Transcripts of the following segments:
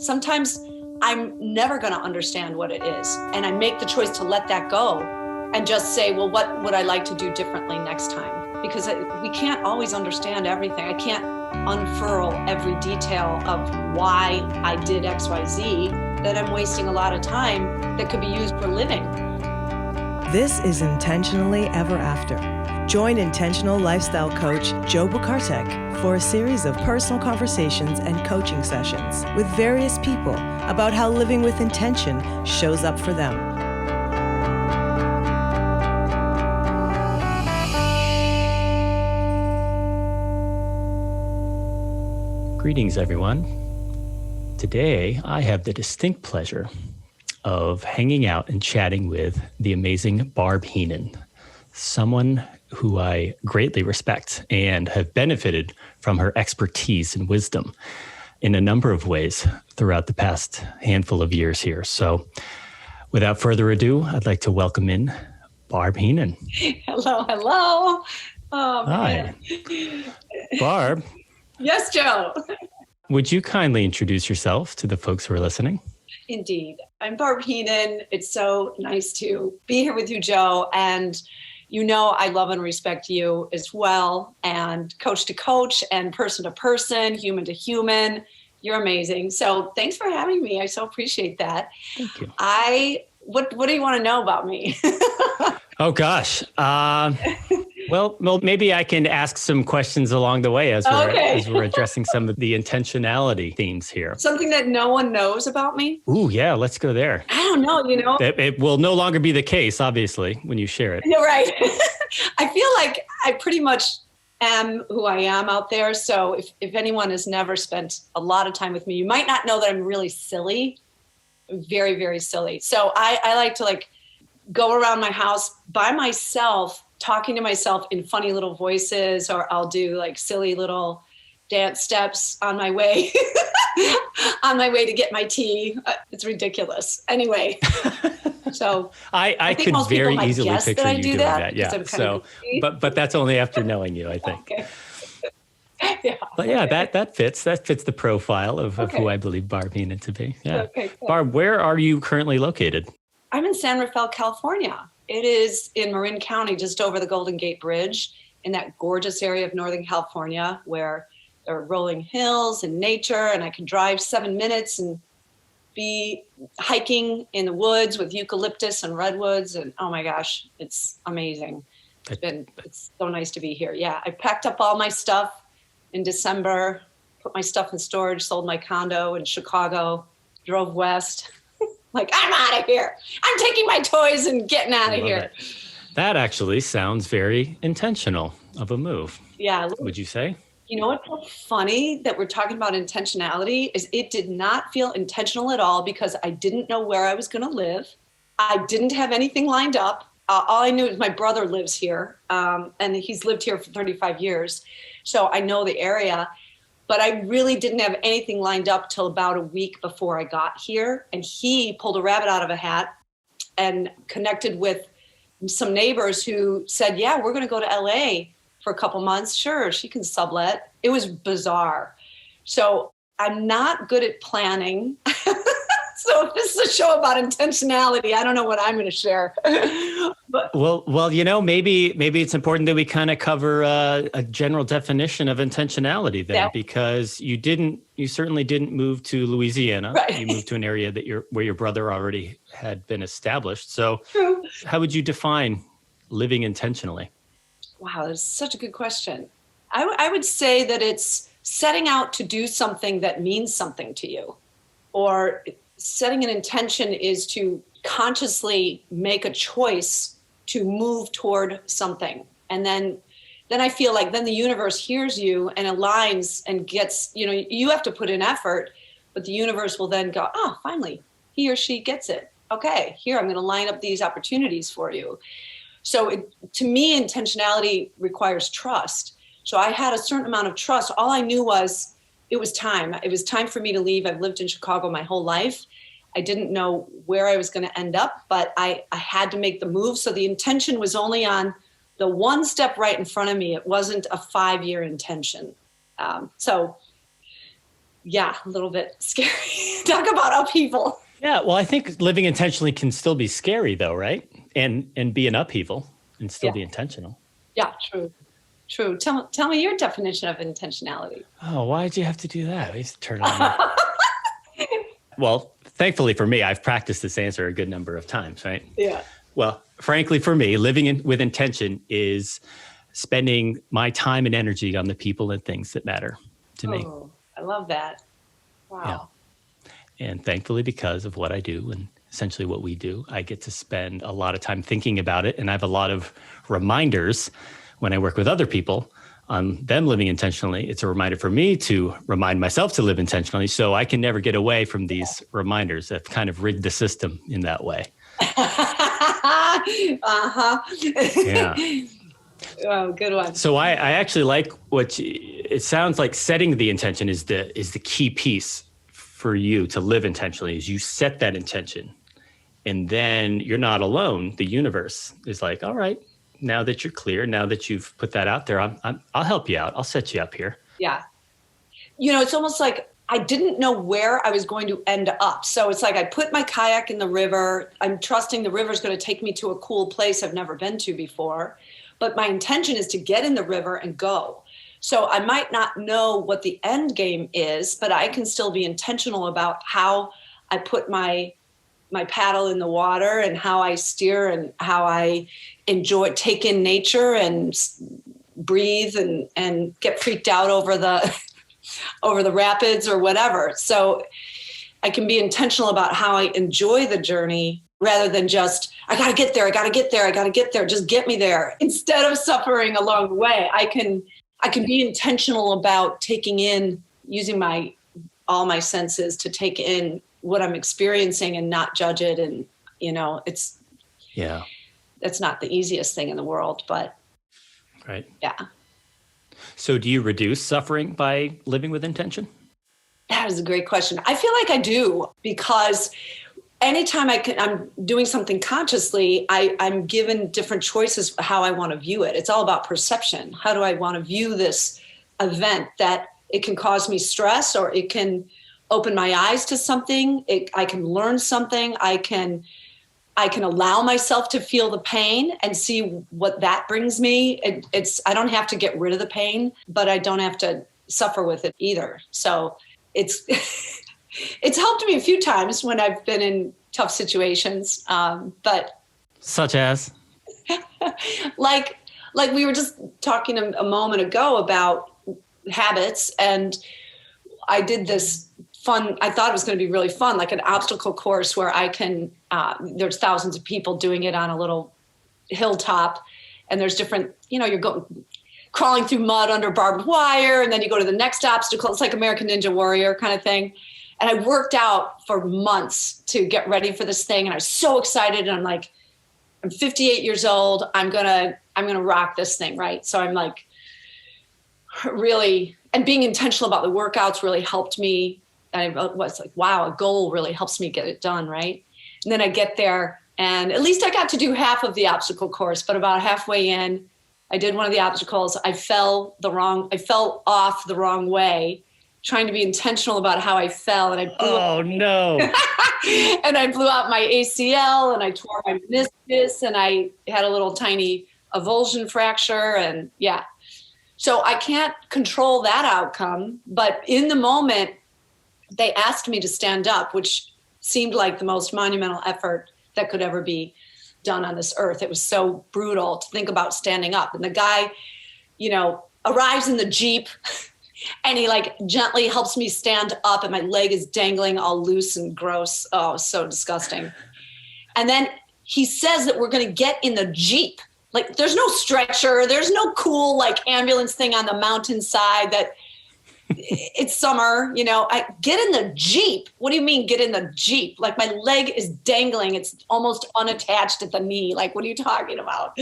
sometimes I'm never going to understand what it is. And I make the choice to let that go and just say, well, what would I like to do differently next time? Because we can't always understand everything. I can't unfurl every detail of why I did X, Y, Z, that I'm wasting a lot of time that could be used for living. This is Intentionally Ever After. Join intentional lifestyle coach Joe Bukartek for a series of personal conversations and coaching sessions with various people about how living with intention shows up for them. Greetings, everyone. Today, I have the distinct pleasure of hanging out and chatting with the amazing Barb Heenan, someone who I greatly respect and have benefited from her expertise and wisdom in a number of ways throughout the past handful of years here. So without further ado, I'd like to welcome in Barb Heenan. Hello, hello. Oh, Hi. man. Barb. Yes, Joe. Would you kindly introduce yourself to the folks who are listening? Indeed. I'm Barb Heenan. It's so nice to be here with you, Joe. And you know I love and respect you as well. And coach to coach and person to person, human to human. You're amazing. So thanks for having me. I so appreciate that. Thank you. What do you want to know about me? Oh, gosh. Well, maybe I can ask some questions along the way as we're addressing some of the intentionality themes here. Something that no one knows about me? Ooh, yeah, let's go there. I don't know, It will no longer be the case, obviously, when you share it. You're right. I feel like I pretty much am who I am out there. So if anyone has never spent a lot of time with me, you might not know that I'm really silly. Very, very silly. So I like to go around my house by myself, talking to myself in funny little voices, or I'll do silly little dance steps on my way, to get my tea. It's ridiculous. Anyway, so I could very easily picture you doing that. Yeah. So, but that's only after knowing you, I think. Okay. Yeah. But yeah, that fits the profile of who I believe Barb Heenan to be. Yeah. Okay, cool. Barb, where are you currently located? I'm in San Rafael, California. It is in Marin County, just over the Golden Gate Bridge, in that gorgeous area of Northern California where there are rolling hills and nature, and I can drive 7 minutes and be hiking in the woods with eucalyptus and redwoods. And oh my gosh, it's amazing. It's so nice to be here. Yeah, I packed up all my stuff in December, put my stuff in storage, sold my condo in Chicago, drove west. I'm out of here. I'm taking my toys and getting out of here. That actually sounds very intentional of a move. Yeah. Would you say? You know what's so funny that we're talking about intentionality is it did not feel intentional at all because I didn't know where I was going to live. I didn't have anything lined up. All I knew is my brother lives here, and he's lived here for 35 years. So I know the area. But I really didn't have anything lined up till about a week before I got here. And he pulled a rabbit out of a hat and connected with some neighbors who said, yeah, we're going to go to LA for a couple months. Sure, she can sublet. It was bizarre. So I'm not good at planning. So if this is a show about intentionality, I don't know what I'm going to share. But well, maybe it's important that we kind of cover a general definition of intentionality then, because you certainly didn't move to Louisiana. Right. You moved to an area where your brother already had been established. So True. How would you define living intentionally? Wow, that's such a good question. I would say that it's setting out to do something that means something to you, or setting an intention is to consciously make a choice to move toward something. And then I feel like then the universe hears you and aligns and gets, you have to put in effort, but the universe will then go, oh, finally, he or she gets it. Okay, here, I'm going to line up these opportunities for you. So to me, intentionality requires trust. So I had a certain amount of trust. All I knew was it was time. It was time for me to leave. I've lived in Chicago my whole life. I didn't know where I was going to end up, but I had to make the move. So the intention was only on the one step right in front of me. It wasn't a 5-year intention. So yeah, a little bit scary. Talk about upheaval. Yeah, well, I think living intentionally can still be scary though, right? And be an upheaval and still be intentional. Yeah, true. Tell me your definition of intentionality. Oh, why'd you have to do that? I used to turn on. Well, thankfully for me, I've practiced this answer a good number of times, right? Yeah. Well, frankly, for me, with intention is spending my time and energy on the people and things that matter to me. I love that. Wow. Yeah. And thankfully, because of what I do and essentially what we do, I get to spend a lot of time thinking about it. And I have a lot of reminders when I work with other people on them living intentionally. It's a reminder for me to remind myself to live intentionally. So I can never get away from these reminders that kind of rigged the system in that way. Yeah. Oh, good one. So I actually like it sounds like setting the intention is the key piece for you to live intentionally. Is you set that intention, and then you're not alone. The universe is like, all right, now that you're clear, now that you've put that out there, I'll help you out. I'll set you up here. Yeah. It's almost like I didn't know where I was going to end up. So it's like I put my kayak in the river. I'm trusting the river is going to take me to a cool place I've never been to before. But my intention is to get in the river and go. So I might not know what the end game is, but I can still be intentional about how I put my paddle in the water and how I steer and how I take in nature and breathe and get freaked out over the rapids or whatever. So I can be intentional about how I enjoy the journey rather than just, I got to get there. Just get me there. Instead of suffering along the way, I can be intentional about using all my senses to take in what I'm experiencing and not judge it. And, that's not the easiest thing in the world, but right. Yeah. So do you reduce suffering by living with intention? That is a great question. I feel like I do, because anytime I'm doing something consciously, I'm given different choices how I want to view it. It's all about perception. How do I want to view this event? That it can cause me stress, or it can open my eyes to something. I can learn something. I can allow myself to feel the pain and see what that brings me. I don't have to get rid of the pain, but I don't have to suffer with it either. So it's it's helped me a few times when I've been in tough situations. But such as like we were just talking a moment ago about habits, and I did this fun, I thought it was going to be really fun, like an obstacle course where I can, there's thousands of people doing it on a little hilltop, and there's different, you're crawling through mud under barbed wire, and then you go to the next obstacle. It's like American Ninja Warrior kind of thing. And I worked out for months to get ready for this thing, and I was so excited, and I'm like, I'm 58 years old. I'm gonna rock this thing, right? So I'm like, really, and being intentional about the workouts really helped me. I was like, wow, a goal really helps me get it done, right? And then I get there, and at least I got to do half of the obstacle course, but about halfway in, I did one of the obstacles. I fell off the wrong way, trying to be intentional about how I fell, and I blew up. No. And I blew out my ACL, and I tore my meniscus, and I had a little tiny avulsion fracture, and yeah. So I can't control that outcome, but in the moment, they asked me to stand up, which seemed like the most monumental effort that could ever be done on this earth. It was so brutal to think about standing up. And the guy, arrives in the Jeep, and he gently helps me stand up, and my leg is dangling all loose and gross. Oh, so disgusting. And then he says that we're going to get in the Jeep. There's no stretcher. There's no cool ambulance thing on the mountainside that it's summer, I get in the Jeep. What do you mean get in the Jeep? My leg is dangling. It's almost unattached at the knee. What are you talking about?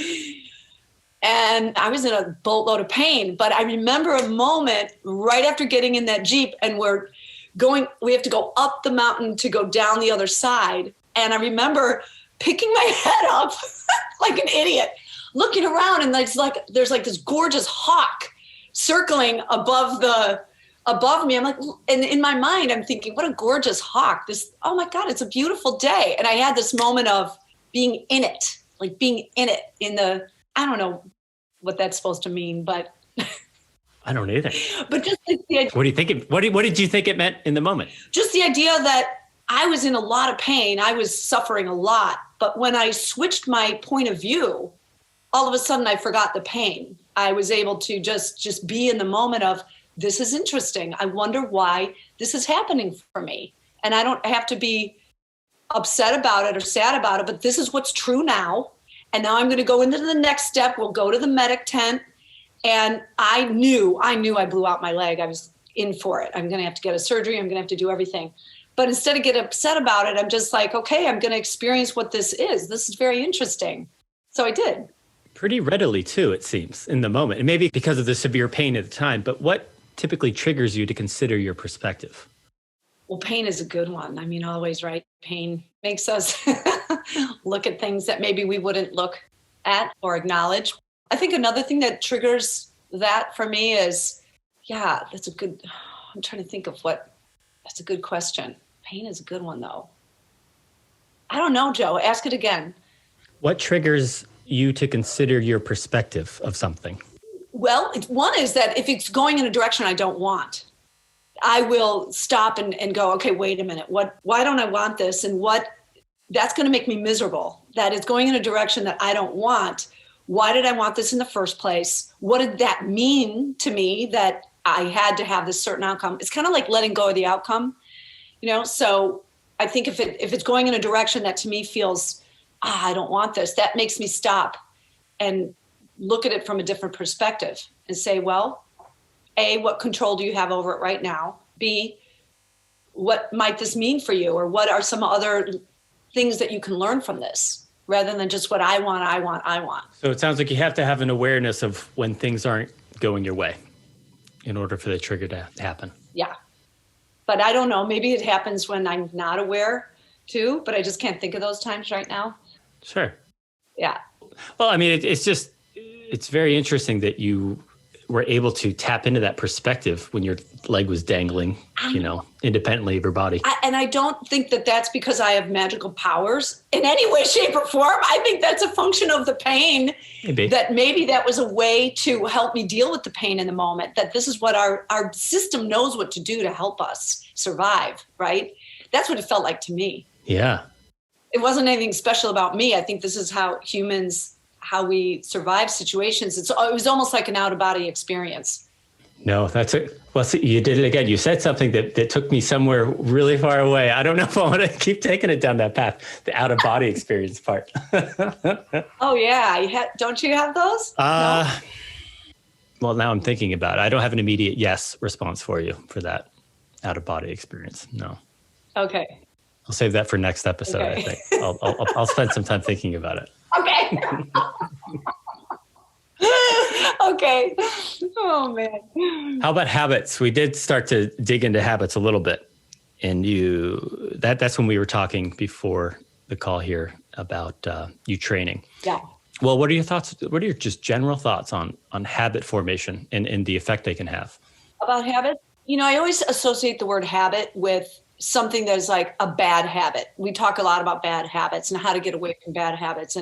And I was in a boatload of pain, but I remember a moment right after getting in that Jeep, and we have to go up the mountain to go down the other side. And I remember picking my head up like an idiot, looking around, and there's this gorgeous hawk circling above above me. I'm like, and in my mind, I'm thinking, what a gorgeous hawk. This, oh my God, it's a beautiful day. And I had this moment of being in it, like being in it I don't know what that's supposed to mean, but. I don't either. But just the idea, what do you think? What did you think it meant in the moment? Just the idea that I was in a lot of pain. I was suffering a lot. But when I switched my point of view, all of a sudden I forgot the pain. I was able to just be in the moment of, this is interesting. I wonder why this is happening for me. And I don't have to be upset about it or sad about it, but this is what's true now. And now I'm going to go into the next step. We'll go to the medic tent. And I knew I blew out my leg. I was in for it. I'm going to have to get a surgery. I'm going to have to do everything. But instead of getting upset about it, I'm just like, okay, I'm going to experience what this is. This is very interesting. So I did. Pretty readily too, it seems, in the moment. And maybe because of the severe pain at the time, but what typically triggers you to consider your perspective? Well, pain is a good one. I mean, always, right? Pain makes us look at things that maybe we wouldn't look at or acknowledge. I think another thing that triggers that for me is, I'm trying to think of that's a good question. Pain is a good one though. I don't know, Joe, ask it again. What triggers you to consider your perspective of something? Well, one is that if it's going in a direction I don't want, I will stop and go, okay, wait a minute. Why don't I want this? And that's going to make me miserable. That it's going in a direction that I don't want. Why did I want this in the first place? What did that mean to me that I had to have this certain outcome? It's kind of like letting go of the outcome, So I think if it's going in a direction that to me feels, I don't want this, that makes me stop and look at it from a different perspective and say, well, A, what control do you have over it right now? B, what might this mean for you? Or what are some other things that you can learn from this? Rather than just what I want. So it sounds like you have to have an awareness of when things aren't going your way in order for the trigger to happen. Yeah. But I don't know, maybe it happens when I'm not aware too, but I just can't think of those times right now. Sure. Yeah. Well, I mean, it's very interesting that you were able to tap into that perspective when your leg was dangling, independently of your body. And I don't think that that's because I have magical powers in any way, shape, or form. I think that's a function of the pain. Maybe that was a way to help me deal with the pain in the moment, that this is what our system knows what to do to help us survive, right? That's what it felt like to me. Yeah. It wasn't anything special about me. I think this is how we survive situations. It was almost like an out-of-body experience. No, that's it. Well, see, you did it again. You said something that took me somewhere really far away. I don't know if I want to keep taking it down that path, the out-of-body experience part. Oh, yeah. Don't you have those? No? Well, now I'm thinking about it. I don't have an immediate yes response for you for that out-of-body experience. No. Okay. I'll save that for next episode, okay. I think. I'll spend some time thinking about it. Okay. Okay. Oh, man. How about habits? We did start to dig into habits a little bit. And that's when we were talking before the call here about you training. Yeah. Well, what are your thoughts? What are your just general thoughts on habit formation and the effect they can have? About habits? I always associate the word habit with something that is like a bad habit. We talk a lot about bad habits and how to get away from bad habits.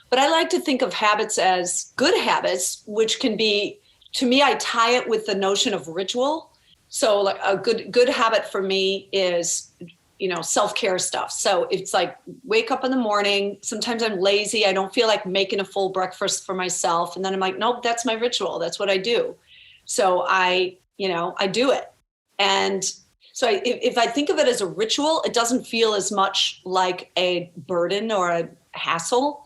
But I like to think of habits as good habits, which can be, to me, I tie it with the notion of ritual. So like a good habit for me is, self-care stuff. So it's like wake up in the morning. Sometimes I'm lazy. I don't feel like making a full breakfast for myself. And then I'm like, nope, that's my ritual. That's what I do. So I do it. And so if I think of it as a ritual, it doesn't feel as much like a burden or a hassle.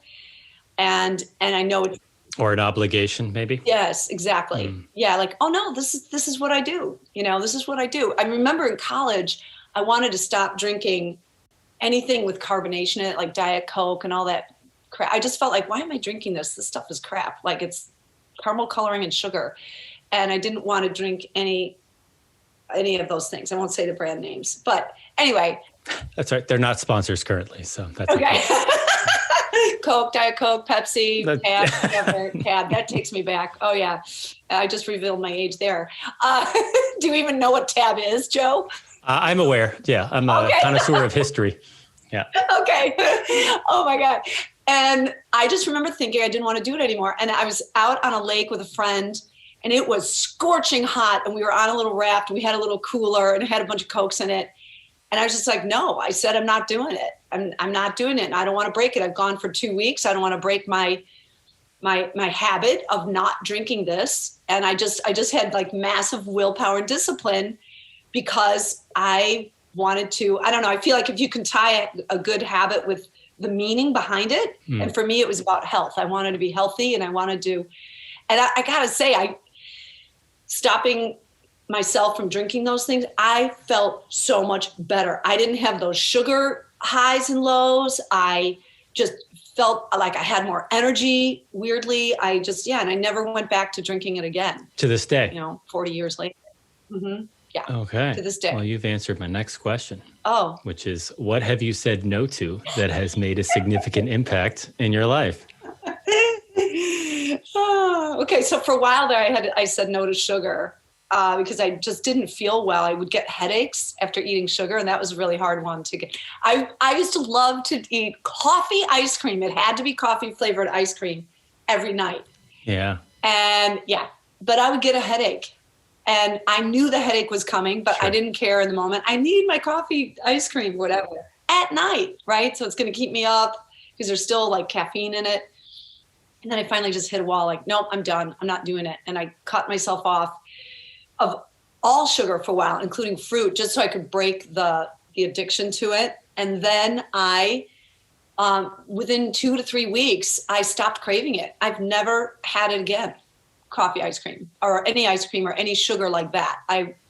And I know it's, or an obligation, maybe. Yes, exactly. Yeah. Like, oh no, this is what I do. This is what I do. I remember in college, I wanted to stop drinking anything with carbonation in it, like Diet Coke and all that crap. I just felt like, why am I drinking this? This stuff is crap. Like it's caramel coloring and sugar. And I didn't want to drink any of those things. I won't say the brand names, but anyway. That's right. They're not sponsors currently. So that's okay. Coke, Diet Coke, Pepsi, That- Tab, whatever, Tab. That takes me back. Oh, yeah. I just revealed my age there. Do you even know what Tab is, Joe? I'm aware. Yeah, I'm a Okay. connoisseur of history. Yeah. Okay. Oh, my God. And I just remember thinking I didn't want to do it anymore. And I was out on a lake with a friend, and it was scorching hot. And we were on a little raft, and we had a little cooler, and it had a bunch of Cokes in it. And I was just like, no, I said, I'm not doing it. I'm not doing it. And I don't want to break it. I've gone for 2 weeks. I don't want to break my habit of not drinking this. And I just had like massive willpower and discipline because I wanted to, I don't know. I feel like if you can tie a good habit with the meaning behind it. And for me, it was about health. I wanted to be healthy, and I wanted to, and I gotta say, stopping myself from drinking those things, I felt so much better. I didn't have those sugar highs and lows. I just felt like I had more energy, weirdly. And I never went back to drinking it again. To this day. 40 years later. Mm-hmm. Yeah. Okay. To this day. Well, you've answered my next question. Oh. Which is, what have you said no to that has made a significant impact in your life? Okay. So for a while there, I said no to sugar. Because I just didn't feel well. I would get headaches after eating sugar, and that was a really hard one to get. I used to love to eat coffee ice cream. It had to be coffee flavored ice cream every night. Yeah. And but I would get a headache, and I knew the headache was coming, but Sure. I didn't care in the moment. I need my coffee ice cream, whatever, at night, right? So it's going to keep me up because there's still like caffeine in it. And then I finally just hit a wall, like, nope, I'm done. I'm not doing it. And I cut myself off of all sugar for a while, including fruit, just so I could break the addiction to it. And then within 2 to 3 weeks, I stopped craving it. I've never had it again, coffee ice cream or any ice cream or any sugar like that.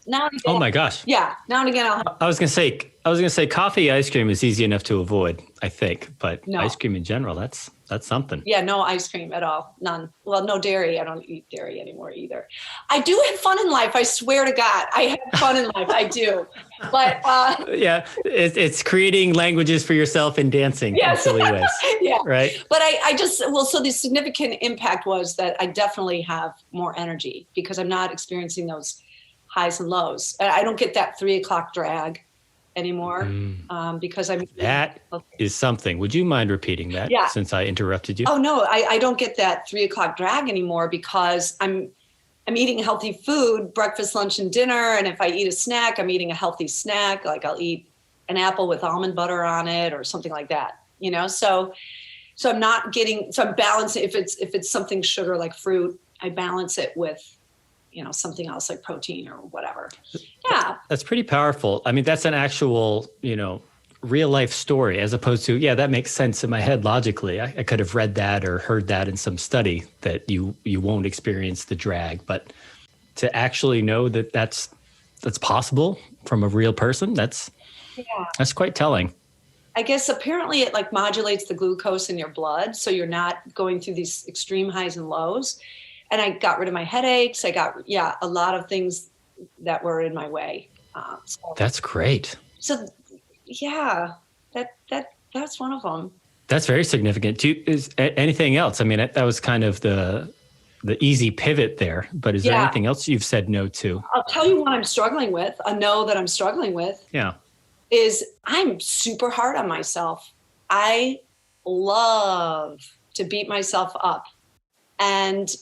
Now and again, Oh my gosh. yeah, now and again I'll have. I was gonna say coffee ice cream is easy enough to avoid, I think, but No. ice cream in general, that's something. Yeah, no ice cream at all. None. Well, no dairy. I don't eat dairy anymore either. I do have fun in life. I swear to God, I have fun in life. I do. But Yeah, it's creating languages for yourself and dancing in Yes. silly ways, yeah. right? But so the significant impact was that I definitely have more energy because I'm not experiencing those highs and lows. I don't get that 3 o'clock drag anymore because I'm. That is something. Would you mind repeating that? Yeah. Since I interrupted you? Oh no, I don't get that 3 o'clock drag anymore because I'm eating healthy food, breakfast, lunch, and dinner. And if I eat a snack, I'm eating a healthy snack. Like I'll eat an apple with almond butter on it or something like that. So I'm not getting. So I'm balancing. If it's something sugar like fruit, I balance it with something else like protein or whatever. Yeah. That's pretty powerful. I mean, that's an actual, real life story as opposed to, yeah, that makes sense in my head logically. I could have read that or heard that in some study that you won't experience the drag, but to actually know that that's possible from a real person, that's quite telling. I guess apparently it like modulates the glucose in your blood. So you're not going through these extreme highs and lows. And I got rid of my headaches. I got, a lot of things that were in my way. That's great. So, that's one of them. That's very significant. Is anything else? I mean, that was kind of the easy pivot there, but is there anything else you've said no to? I'll tell you what I'm struggling with. A no that I'm struggling with is I'm super hard on myself. I love to beat myself up. And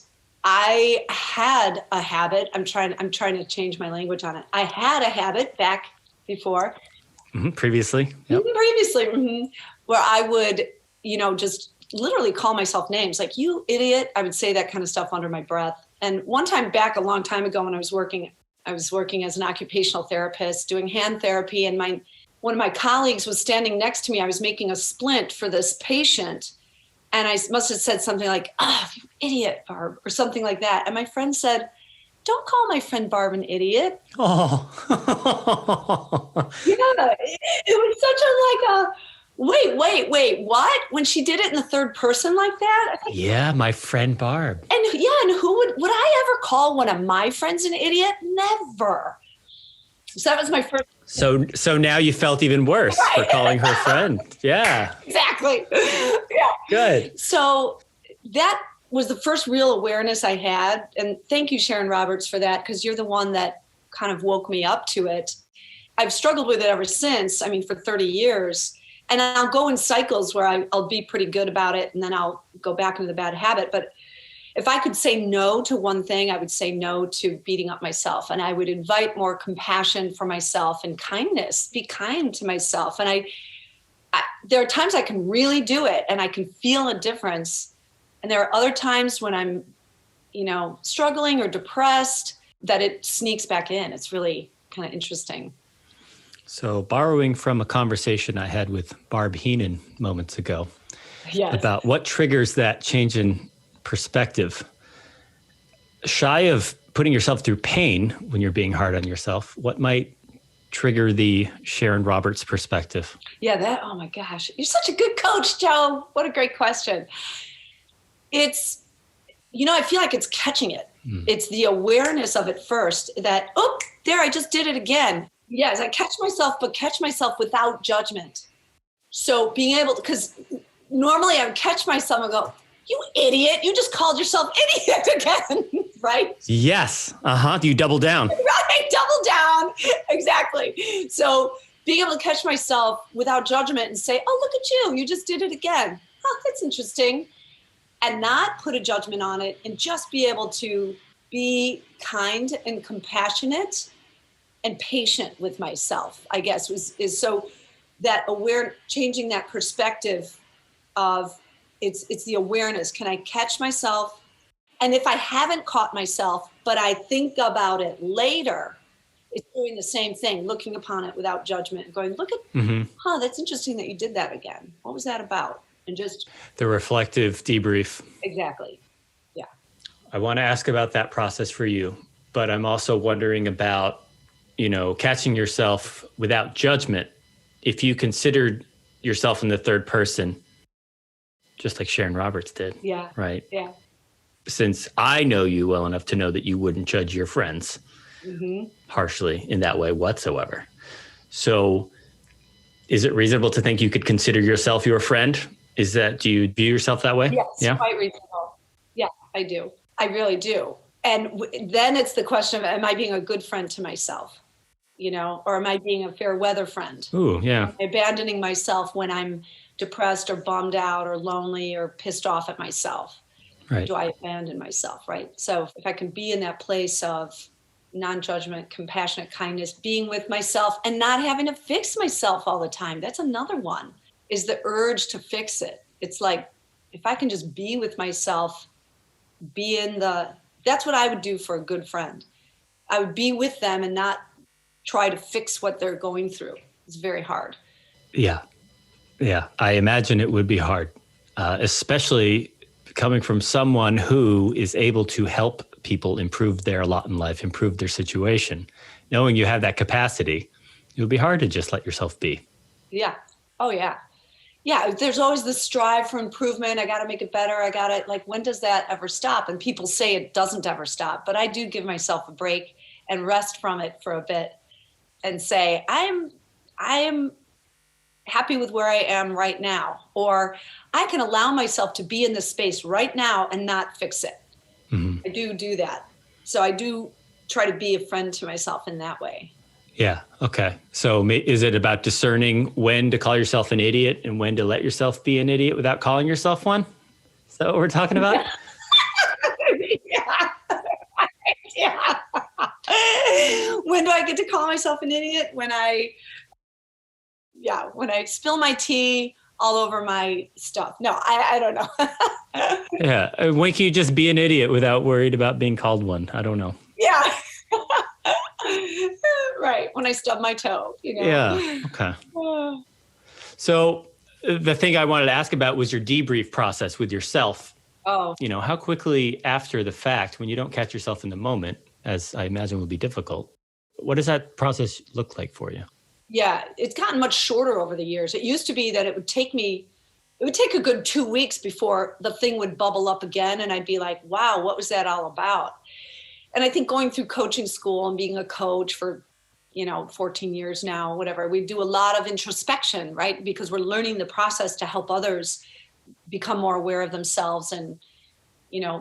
I had a habit. I'm trying to change my language on it. I had a habit back before. Previously. Yep. Where I would, just literally call myself names like, you idiot. I would say that kind of stuff under my breath. And one time back a long time ago when I was working as an occupational therapist doing hand therapy. And one of my colleagues was standing next to me. I was making a splint for this patient. And I must have said something like, you idiot, Barb, or something like that. And my friend said, don't call my friend Barb an idiot. Oh. It was such wait, what? When she did it in the third person like that? I think, my friend Barb. And who would I ever call one of my friends an idiot? Never. So that was my first. So now you felt even worse for calling her friend. Yeah. Exactly. Exactly. Yeah. Good. So that was the first real awareness I had. And thank you, Sharon Roberts, for that, because you're the one that kind of woke me up to it. I've struggled with it ever since, for 30 years. And I'll go in cycles where I'll be pretty good about it, and then I'll go back into the bad habit. But if I could say no to one thing, I would say no to beating up myself. And I would invite more compassion for myself and kindness, be kind to myself. And there are times I can really do it and I can feel a difference. And there are other times when I'm, struggling or depressed that it sneaks back in. It's really kind of interesting. So borrowing from a conversation I had with Barb Heenan moments ago about what triggers that change in perspective, shy of putting yourself through pain when you're being hard on yourself, what might trigger the Sharon Roberts perspective? Yeah, oh my gosh. You're such a good coach, Joe. What a great question. It's, I feel like it's catching it. It's the awareness of it first that, there, I just did it again. Yes, I catch myself, but catch myself without judgment. So being able to, because normally I would catch myself and go, you idiot, you just called yourself idiot again, right? Yes. Do you double down? Right, double down. Exactly. So being able to catch myself without judgment and say, oh, look at you just did it again. Oh, that's interesting. And not put a judgment on it and just be able to be kind and compassionate and patient with myself, I guess, is so that changing that perspective of it's the awareness. Can I catch myself? And if I haven't caught myself, but I think about it later, it's doing the same thing, looking upon it without judgment and going, look at, that's interesting that you did that again. What was that about? And just the reflective debrief. Exactly. Yeah. I want to ask about that process for you, but I'm also wondering about, catching yourself without judgment. If you considered yourself in the third person, just like Sharon Roberts did. Yeah. Right. Yeah. Since I know you well enough to know that you wouldn't judge your friends harshly in that way whatsoever. So is it reasonable to think you could consider yourself your friend? Do you view yourself that way? Yes, yeah? Quite reasonable. Yeah, I do. I really do. And then it's the question of, am I being a good friend to myself? Or am I being a fair weather friend? Ooh, yeah. Abandoning myself when I'm depressed or bummed out or lonely or pissed off at myself. Right. Do I abandon myself, right? So if I can be in that place of non-judgment, compassionate kindness, being with myself and not having to fix myself all the time. That's another one, is the urge to fix it. It's like, if I can just be with myself, that's what I would do for a good friend. I would be with them and not try to fix what they're going through. It's very hard. Yeah. Yeah. I imagine it would be hard, especially coming from someone who is able to help people improve their lot in life, improve their situation. Knowing you have that capacity, it would be hard to just let yourself be. Yeah. Oh, yeah. Yeah. There's always this strive for improvement. I got to make it better. When does that ever stop? And people say it doesn't ever stop, but I do give myself a break and rest from it for a bit and say, I am happy with where I am right now, or I can allow myself to be in this space right now and not fix it. I do that. So I do try to be a friend to myself in that way. Yeah. Okay. So is it about discerning when to call yourself an idiot and when to let yourself be an idiot without calling yourself one? Is that what we're talking about? Yeah. When do I get to call myself an idiot? When I spill my tea all over my stuff. No, I don't know. Yeah. When can you just be an idiot without worried about being called one? I don't know. Yeah. Right. When I stub my toe, Yeah. Okay. So the thing I wanted to ask about was your debrief process with yourself. Oh. How quickly after the fact, when you don't catch yourself in the moment, as I imagine would be difficult, what does that process look like for you? Yeah, it's gotten much shorter over the years. It used to be that it would take a good 2 weeks before the thing would bubble up again. And I'd be like, wow, what was that all about? And I think going through coaching school and being a coach for 14 years now, whatever. We do a lot of introspection, right? Because we're learning the process to help others become more aware of themselves and,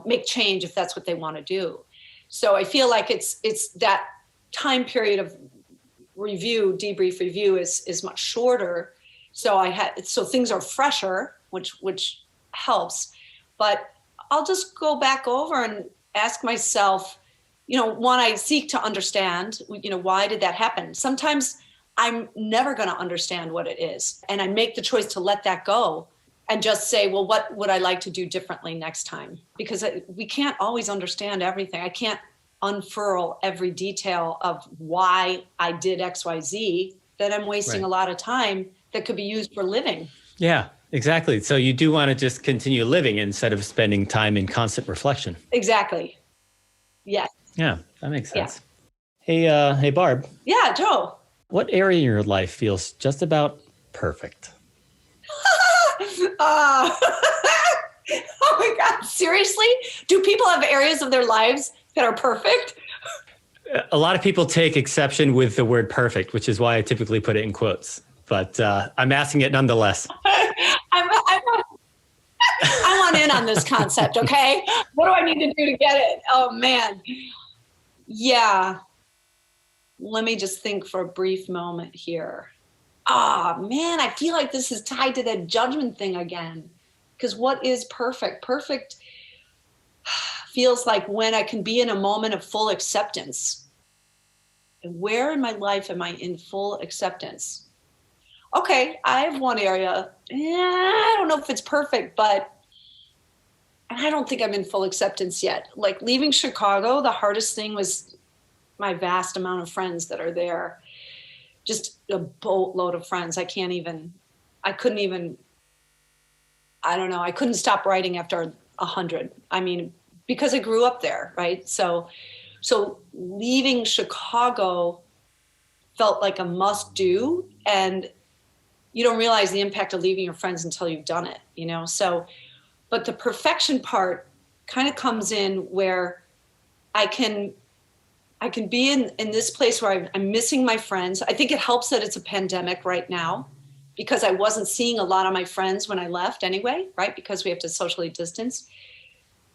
make change if that's what they want to do. So I feel like it's that time period of debrief review is much shorter. So things are fresher, which helps. But I'll just go back over and ask myself, one, I seek to understand, why did that happen? Sometimes I'm never going to understand what it is. And I make the choice to let that go and just say, well, what would I like to do differently next time? Because we can't always understand everything. I can't unfurl every detail of why I did X, Y, Z. Then I'm wasting a lot of time that could be used for living. Yeah, exactly. So you do want to just continue living instead of spending time in constant reflection. Exactly. Yes. Yeah, that makes sense. Yeah. Hey, Barb. Yeah, Joe. What area in your life feels just about perfect? Oh my God, seriously? Do people have areas of their lives that are perfect? A lot of people take exception with the word perfect, which is why I typically put it in quotes. But I'm asking it nonetheless. I want in on this concept, okay? What do I need to do to get it? Oh, man. Yeah. Let me just think for a brief moment here. Man, I feel like this is tied to that judgment thing again. Because what is perfect? Perfect feels like when I can be in a moment of full acceptance. And where in my life am I in full acceptance? Okay, I have one area. I don't know if it's perfect, but I don't think I'm in full acceptance yet. Like leaving Chicago, the hardest thing was my vast amount of friends that are there. Just a boatload of friends. I couldn't stop writing after 100. I mean, because I grew up there, right? So leaving Chicago felt like a must do. And you don't realize the impact of leaving your friends until you've done it, So, but the perfection part kind of comes in where I can be in this place where I'm missing my friends. I think it helps that it's a pandemic right now because I wasn't seeing a lot of my friends when I left anyway, right? Because we have to socially distance.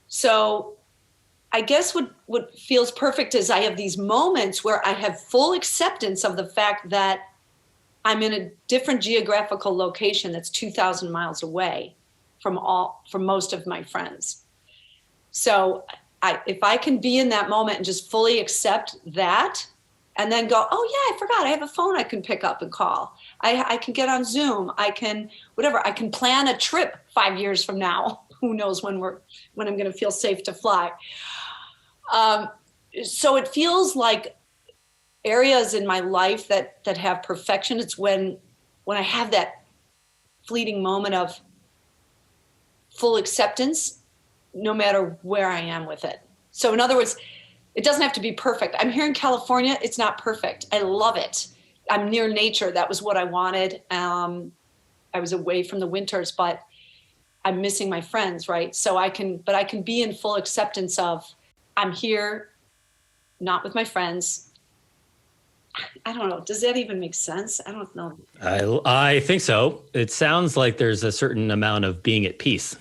So I guess what feels perfect is I have these moments where I have full acceptance of the fact that I'm in a different geographical location that's 2,000 miles away from most of my friends. So if I can be in that moment and just fully accept that and then go, oh yeah, I forgot I have a phone I can pick up and call. I can get on Zoom. I can plan a trip 5 years from now. Who knows when I'm going to feel safe to fly. So it feels like areas in my life that have perfection. It's when I have that fleeting moment of full acceptance, no matter where I am with it. So in other words, it doesn't have to be perfect. I'm here in California. It's not perfect. I love it. I'm near nature. That was what I wanted. I was away from the winters, but I'm missing my friends, right? So I can be in full acceptance of I'm here, not with my friends. I don't know. Does that even make sense? I don't know. I think so. It sounds like there's a certain amount of being at peace.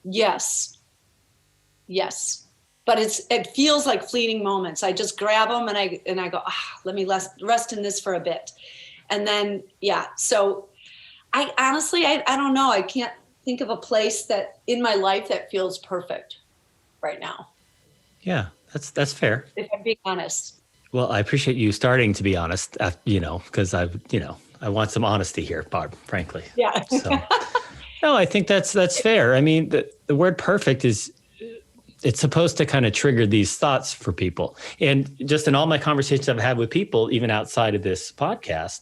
Yes. But it feels like fleeting moments. I just grab them and I go, let me rest in this for a bit. And then, yeah. So I honestly, I don't know. I can't think of a place that in my life that feels perfect right now. Yeah, that's fair. If I'm being honest. Well, I appreciate you starting to be honest, because I want some honesty here, Barb, frankly. Yeah. So, no, I think that's fair. I mean, the word perfect it's supposed to kind of trigger these thoughts for people. And just in all my conversations I've had with people, even outside of this podcast,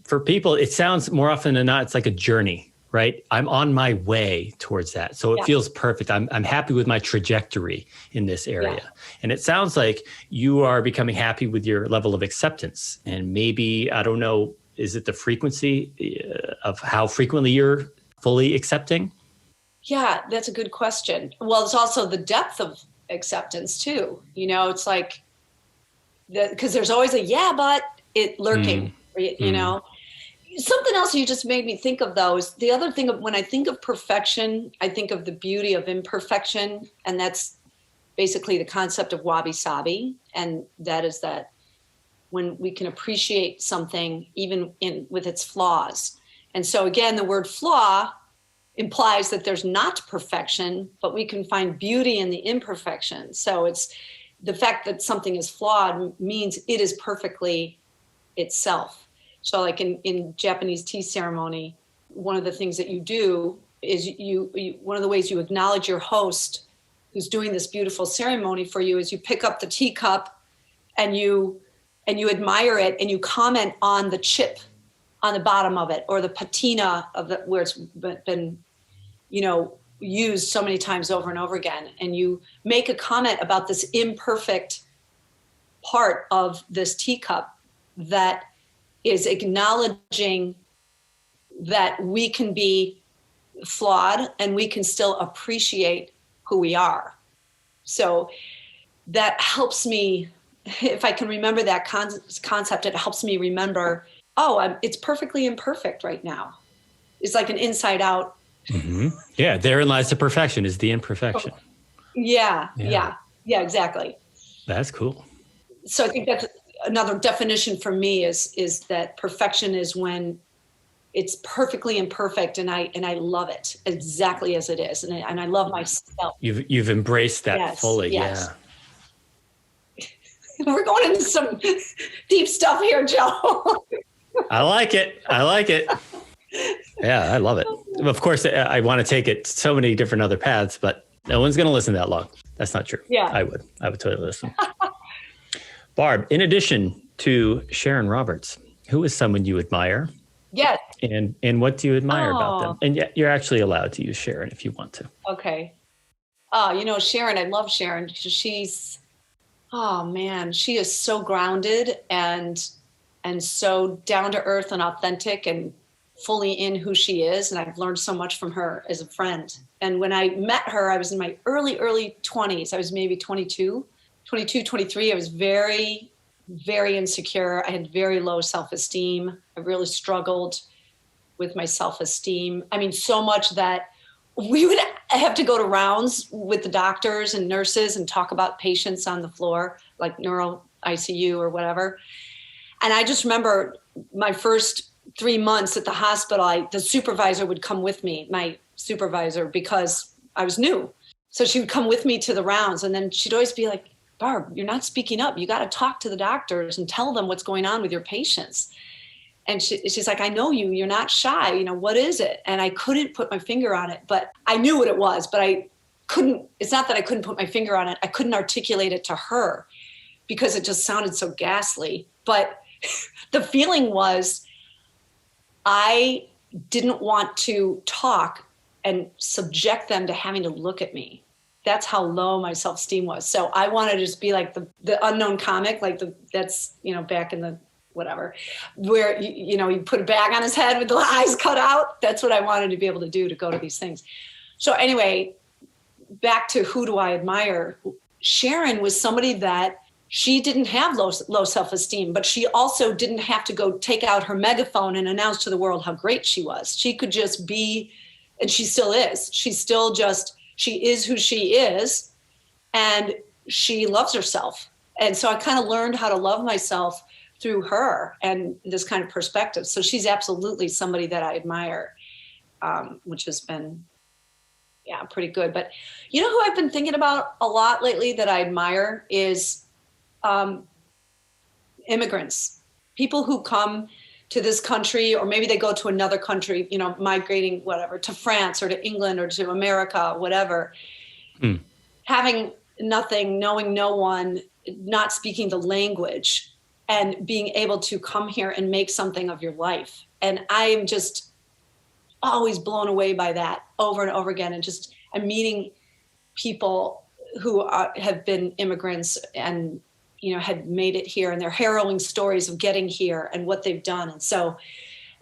for people, it sounds more often than not, it's like a journey, right? I'm on my way towards that. So it feels perfect. I'm happy with my trajectory in this area. Yeah. And it sounds like you are becoming happy with your level of acceptance. And maybe, I don't know, is it the frequency of how frequently you're fully accepting? Yeah, that's a good question. Well, it's also the depth of acceptance too. It's like because there's always a yeah, but it lurking, you know. Something else you just made me think of, though, is the other thing of when I think of perfection, I think of the beauty of imperfection. And that's basically the concept of wabi-sabi. And that is that when we can appreciate something even with its flaws. And so again, the word flaw implies that there's not perfection, but we can find beauty in the imperfection. So it's the fact that something is flawed means it is perfectly itself. So like in Japanese tea ceremony, one of the things that you do is one of the ways you acknowledge your host who's doing this beautiful ceremony for you is you pick up the teacup and you admire it and you comment on the chip on the bottom of it or the patina of it where it's been, used so many times over and over again. And you make a comment about this imperfect part of this teacup that is acknowledging that we can be flawed and we can still appreciate who we are. So that helps me, if I can remember that concept, it helps me remember, it's perfectly imperfect right now. It's like an inside out. Mm-hmm. Yeah, therein lies the perfection, is the imperfection. Yeah, exactly. That's cool. So I think that's another definition for me is that perfection is when it's perfectly imperfect and I love it exactly as it is. And I love myself. You've embraced that fully. Yes. Yeah. We're going into some deep stuff here, Joe. I like it. Yeah, I love it. Of course, I want to take it so many different other paths, but no one's going to listen that long. That's not true. Yeah. I would totally listen. Barb, in addition to Sharon Roberts, who is someone you admire? Yes. And what do you admire about them? And yet you're actually allowed to use Sharon if you want to. Okay. Sharon, I love Sharon. She's, she is so grounded and so down to earth and authentic and fully in who she is. And I've learned so much from her as a friend. And when I met her, I was in my early 20s. I was maybe 22, 23. I was very, very insecure. I had very low self-esteem. I really struggled with my self-esteem. I mean, so much that we would have to go to rounds with the doctors and nurses and talk about patients on the floor, like neuro ICU or whatever. And I just remember my first 3 months at the hospital, the supervisor would come with me, my supervisor, because I was new. So she would come with me to the rounds. And then she'd always be like, Barb, you're not speaking up. You got to talk to the doctors and tell them what's going on with your patients. And she's like, I know you, you're not shy. What is it? And I couldn't put my finger on it, but I knew what it was, but I couldn't, it's not that I couldn't put my finger on it. I couldn't articulate it to her because it just sounded so ghastly. But the feeling was I didn't want to talk and subject them to having to look at me. That's how low my self-esteem was. So I wanted to just be like the unknown comic, that's back in the whatever, where, you put a bag on his head with the eyes cut out. That's what I wanted to be able to do to go to these things. So anyway, back to who do I admire? Sharon was somebody that she didn't have low self-esteem, but she also didn't have to go take out her megaphone and announce to the world how great she was. She could just be, and she still is. She is who she is, and she loves herself. And so I kind of learned how to love myself through her and this kind of perspective. So she's absolutely somebody that I admire, which has been, pretty good. But who I've been thinking about a lot lately that I admire is immigrants, people who come to this country, or maybe they go to another country, migrating, whatever, to France or to England or to America, whatever, having nothing, knowing no one, not speaking the language, and being able to come here and make something of your life. And I am just always blown away by that over and over again. And I'm meeting people who have been immigrants and had made it here, and their harrowing stories of getting here and what they've done. And so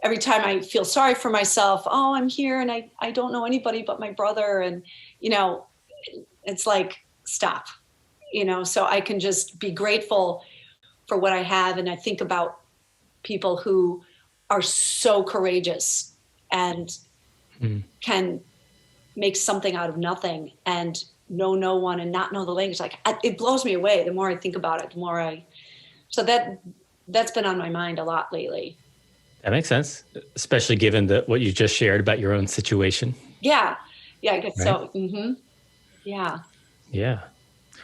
every time I feel sorry for myself, I'm here and I don't know anybody but my brother. And, it's like, stop, so I can just be grateful for what I have. And I think about people who are so courageous and can make something out of nothing and know no one and not know the language. Like, it blows me away. The more I think about it, the more so that's been on my mind a lot lately. That makes sense, especially given what you just shared about your own situation. Yeah. Yeah, I guess right? so. Mm-hmm. Yeah. Yeah.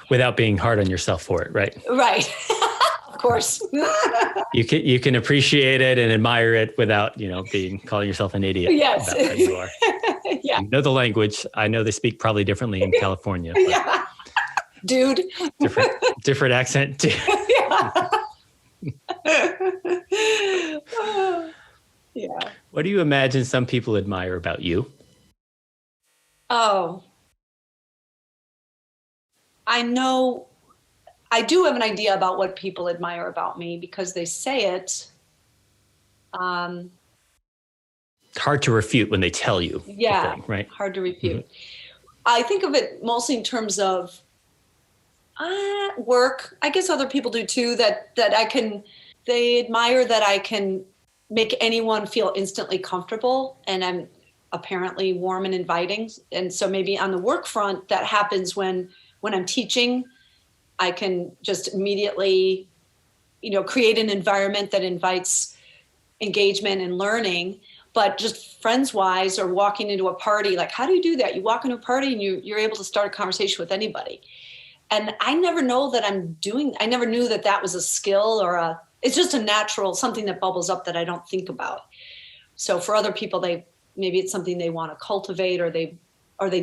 Without being hard on yourself for it, right? Right. Of course. You can appreciate it and admire it without, calling yourself an idiot. Yes. About how you are. Yeah. You know the language. I know they speak probably differently in California. Yeah. Dude. Different accent too. Yeah. Yeah. What do you imagine some people admire about you? Oh, I know, I do have an idea about what people admire about me because they say it. Hard to refute when they tell you. Yeah, the thing, right? Hard to refute. I think of it mostly in terms of work. I guess other people do too, that they admire that I can make anyone feel instantly comfortable, and I'm apparently warm and inviting. And so maybe on the work front, that happens when I'm teaching. I can just immediately, create an environment that invites engagement and learning. But just friends-wise, or walking into a party, like, how do you do that? You walk into a party and you're able to start a conversation with anybody. And I never know that I never knew that was a skill or it's just a natural, something that bubbles up that I don't think about. So for other people, maybe it's something they want to cultivate, or they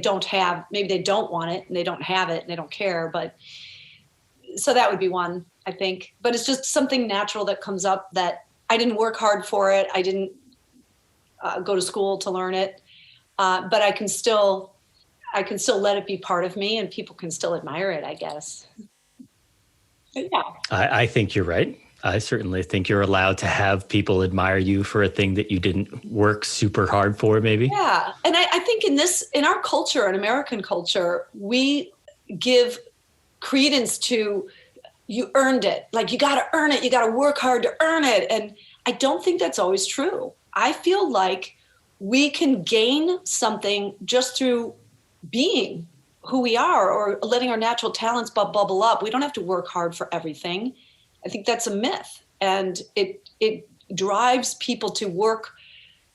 don't have, maybe they don't want it and they don't have it and they don't care. But so that would be one, I think. But it's just something natural that comes up that I didn't work hard for it. I didn't go to school to learn it. But I can still let it be part of me, and people can still admire it, I guess. Yeah. I think you're right. I certainly think you're allowed to have people admire you for a thing that you didn't work super hard for, maybe. Yeah. And I think in our culture, in American culture, we give credence to, you earned it. Like, you got to earn it. You got to work hard to earn it. And I don't think that's always true. I feel like we can gain something just through being who we are, or letting our natural talents bubble up. We don't have to work hard for everything. I think that's a myth, and it drives people to work,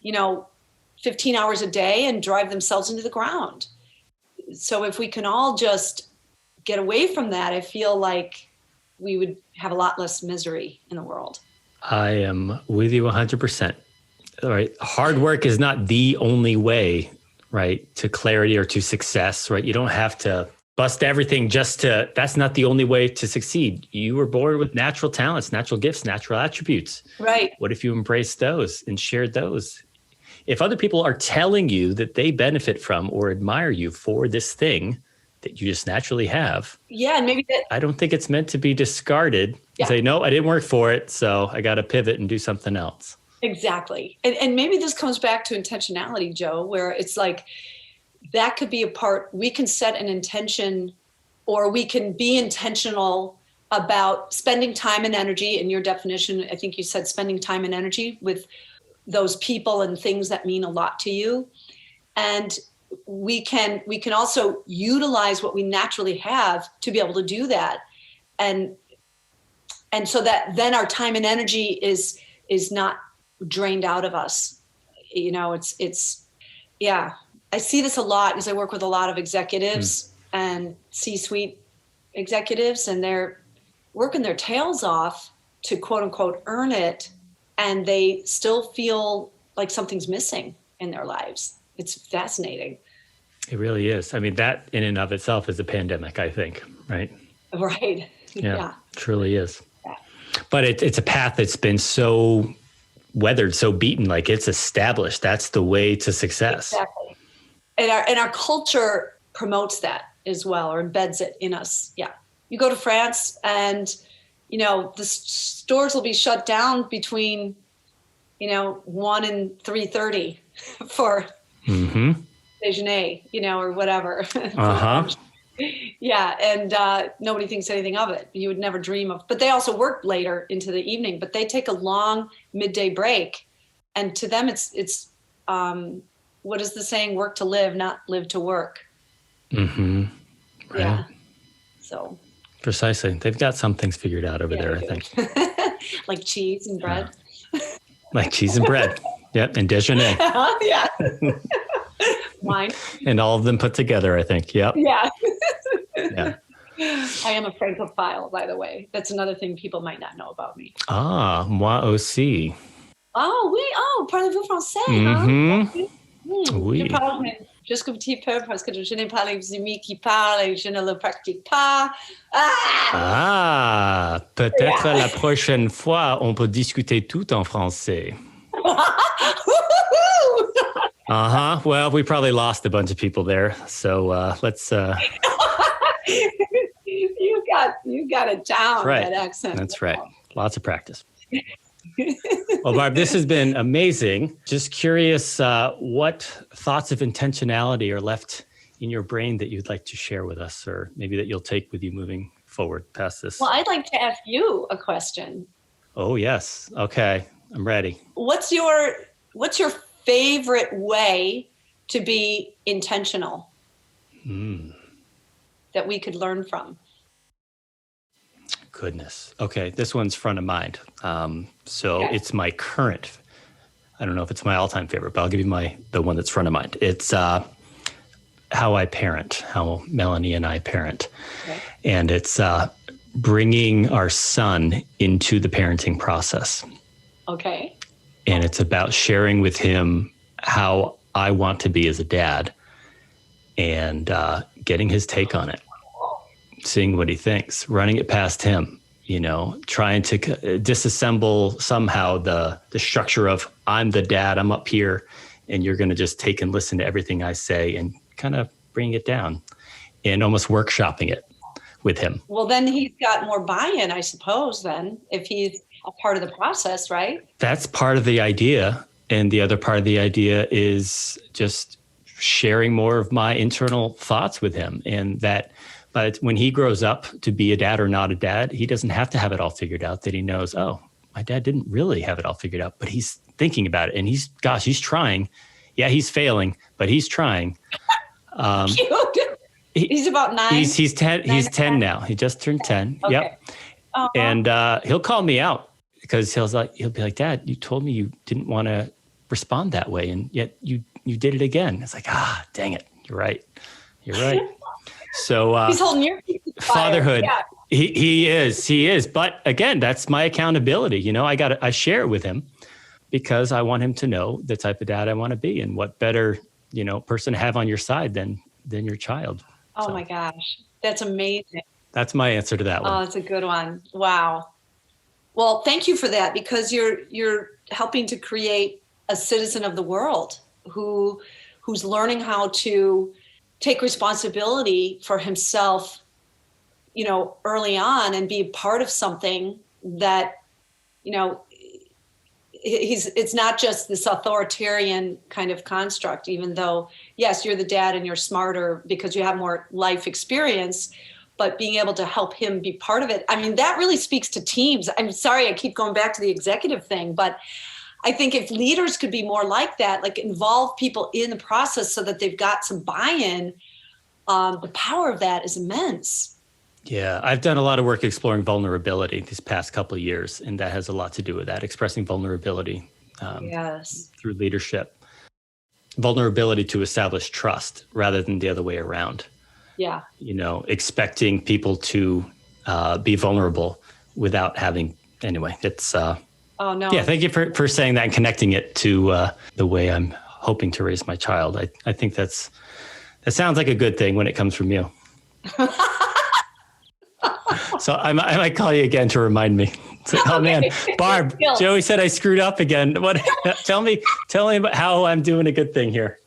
15 hours a day and drive themselves into the ground. So if we can all just get away from that, I feel like we would have a lot less misery in the world. I am with you 100%. All right. Hard work is not the only way, right, to clarity or to success, right? You don't have to bust everything that's not the only way to succeed. You were born with natural talents, natural gifts, natural attributes. Right. What if you embraced those and shared those? If other people are telling you that they benefit from or admire you for this thing that you just naturally have. Yeah. And maybe I don't think it's meant to be discarded. Yeah. Say, no, I didn't work for it, so I got to pivot and do something else. Exactly. And maybe this comes back to intentionality, Joe, where it's like, that could be a part. We can set an intention, or we can be intentional about spending time and energy. In your definition, I think you said spending time and energy with those people and things that mean a lot to you. And we can also utilize what we naturally have to be able to do that. And so that then our time and energy is not drained out of us. Yeah. I see this a lot because I work with a lot of executives and C-suite executives, and they're working their tails off to quote unquote earn it. And they still feel like something's missing in their lives. It's fascinating. It really is. I mean, that in and of itself is a pandemic, I think, right? Right. Yeah. Truly is. Yeah. But it's a path that's been so weathered, so beaten, like it's established. That's the way to success. Exactly. And our culture promotes that as well, or embeds it in us. Yeah. You go to France and, the stores will be shut down between, 1 and 3:30 for déjeuner, or whatever. Uh-huh. Yeah, and nobody thinks anything of it. You would never dream of. But they also work later into the evening. But they take a long midday break, and to them, it's what is the saying? Work to live, not live to work. Mm-hmm. Right. Yeah. So. Precisely, they've got some things figured out over there, I think. Like cheese and bread. Like cheese and bread. Yep, and déjeuner. Yeah. Wine. And all of them put together, I think. Yep. Yeah. Yeah. I am a francophile, by the way. That's another thing people might not know about me. Ah, moi aussi. Oh, oui. Oh, parlez-vous français, Mm-hmm. Oui. Je parle juste un petit peu parce que je n'ai pas les amis qui parlent et je ne le pratique pas. Ah, peut-être la prochaine fois, on peut discuter tout en français. Uh-huh. Well, we probably lost a bunch of people there. So let's... You got it down, right. that accent. That's right. Lots of practice. Well, Barb, this has been amazing. Just curious, what thoughts of intentionality are left in your brain that you'd like to share with us, or maybe that you'll take with you moving forward past this? Well, I'd like to ask you a question. Oh, yes. Okay. I'm ready. What's your favorite way to be intentional that we could learn from? Goodness. Okay. This one's front of mind. It's my current, I don't know if it's my all-time favorite, but I'll give you the one that's front of mind. It's how I parent, how Melanie and I parent. Okay. And it's bringing our son into the parenting process. Okay. And it's about sharing with him how I want to be as a dad and getting his take on it, seeing what he thinks, running it past him, trying to disassemble somehow the structure of I'm the dad, I'm up here, and you're going to just take and listen to everything I say and kind of bring it down and almost workshopping it with him. Well, then he's got more buy-in, I suppose, then, if he's a part of the process, right? That's part of the idea. And the other part of the idea is just sharing more of my internal thoughts with him. And that, but when he grows up to be a dad or not a dad, he doesn't have to have it all figured out, that he knows, oh, my dad didn't really have it all figured out, but he's thinking about it. And he's trying. Yeah, he's failing, but he's trying. He's about 9. He's 10. He's 10 now. He just turned 10. Okay. Yep. Uh-huh. And he'll call me out because he'll be like, Dad, you told me you didn't want to respond that way, and yet you did it again. It's like, dang it. You're right. So he's holding your fatherhood. Yeah. He is. But again, that's my accountability. I share it with him because I want him to know the type of dad I want to be, and what better, person to have on your side than your child. Oh my gosh. That's amazing. That's my answer to that one. Oh, it's a good one. Wow. Well, thank you for that, because you're helping to create a citizen of the world who's learning how to take responsibility for himself, early on, and be a part of something that, it's not just this authoritarian kind of construct, even though, yes, you're the dad and you're smarter because you have more life experience, but being able to help him be part of it. I mean, that really speaks to teams. I'm sorry, I keep going back to the executive thing, but I think if leaders could be more like that, like involve people in the process so that they've got some buy-in, the power of that is immense. Yeah, I've done a lot of work exploring vulnerability these past couple of years, and that has a lot to do with that, expressing vulnerability through leadership. Vulnerability to establish trust rather than the other way around. Yeah. Expecting people to be vulnerable without having, anyway, it's... Oh, no. Yeah, thank you for saying that and connecting it to the way I'm hoping to raise my child. I think that sounds like a good thing when it comes from you. So I might call you again to remind me. Oh man, Barb, Joey said I screwed up again. What? Tell me about how I'm doing a good thing here.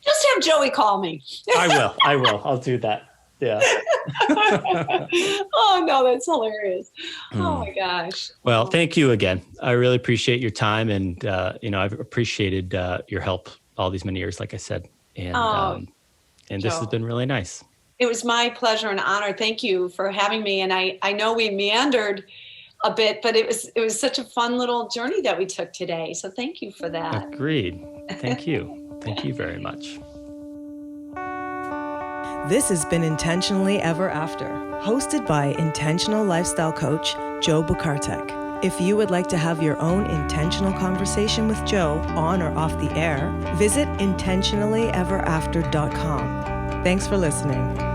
Just have Joey call me. I will. I'll do that. Yeah. Oh no, that's hilarious. Oh my gosh. Well, thank you again. I really appreciate your time, and I've appreciated your help all these many years, like I said, and this has been really nice. It was my pleasure and honor. Thank you for having me. And I know we meandered a bit, but it was such a fun little journey that we took today. So thank you for that. Agreed. Thank you. Thank you very much. This has been Intentionally Ever After, hosted by intentional lifestyle coach Joe Bukartek. If you would like to have your own intentional conversation with Joe on or off the air, visit intentionallyeverafter.com. Thanks for listening.